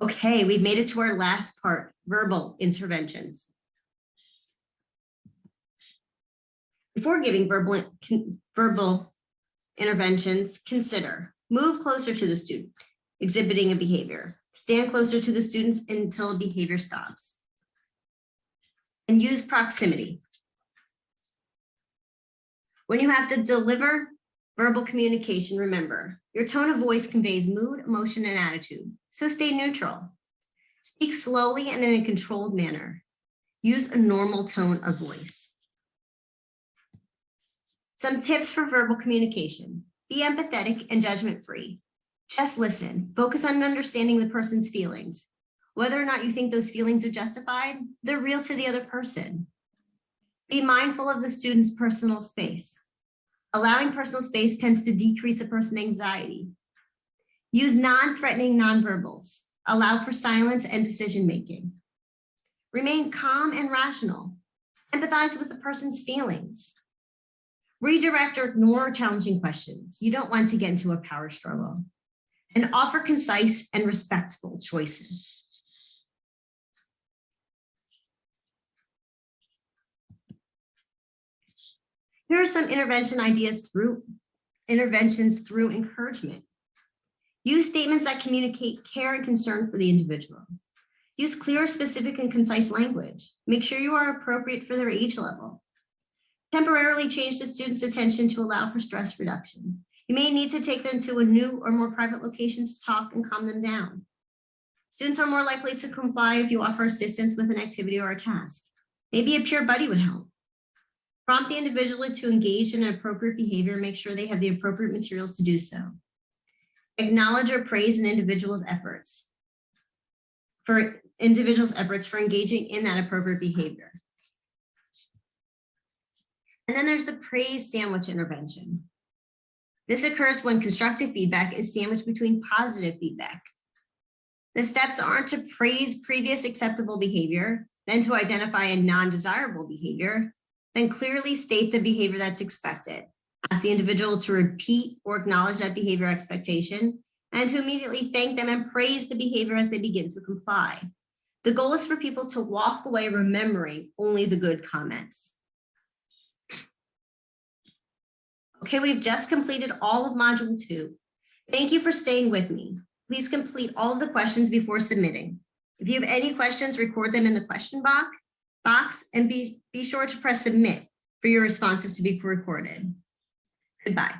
Okay, we've made it to our last part, verbal interventions. Before giving verbal interventions, consider move closer to the student exhibiting a behavior. Stand closer to the students until a behavior stops. And use proximity. When you have to deliver verbal communication, remember, your tone of voice conveys mood, emotion, and attitude, so stay neutral. Speak slowly and in a controlled manner. Use a normal tone of voice. Some tips for verbal communication. Be empathetic and judgment-free. Just listen. Focus on understanding the person's feelings. Whether or not you think those feelings are justified, they're real to the other person. Be mindful of the student's personal space. Allowing personal space tends to decrease a person's anxiety. Use non-threatening nonverbals. Allow for silence and decision-making. Remain calm and rational. Empathize with the person's feelings. Redirect or ignore challenging questions. You don't want to get into a power struggle. And offer concise and respectful choices. Here are some interventions through encouragement. Use statements that communicate care and concern for the individual. Use clear, specific, and concise language. Make sure you are appropriate for their age level. Temporarily change the student's attention to allow for stress reduction. You may need to take them to a new or more private location to talk and calm them down. Students are more likely to comply if you offer assistance with an activity or a task. Maybe a peer buddy would help. Prompt the individual to engage in an appropriate behavior and make sure they have the appropriate materials to do so. Acknowledge or praise an individual's efforts for engaging in that appropriate behavior. And then there's the praise sandwich intervention. This occurs when constructive feedback is sandwiched between positive feedback. The steps aren't to praise previous acceptable behavior, then to identify a non-desirable behavior, then clearly state the behavior that's expected. Ask the individual to repeat or acknowledge that behavior expectation, and to immediately thank them and praise the behavior as they begin to comply. The goal is for people to walk away remembering only the good comments. Okay, we've just completed all of Module 2. Thank you for staying with me. Please complete all of the questions before submitting. If you have any questions, record them in the question box and be sure to press submit for your responses to be recorded. Goodbye.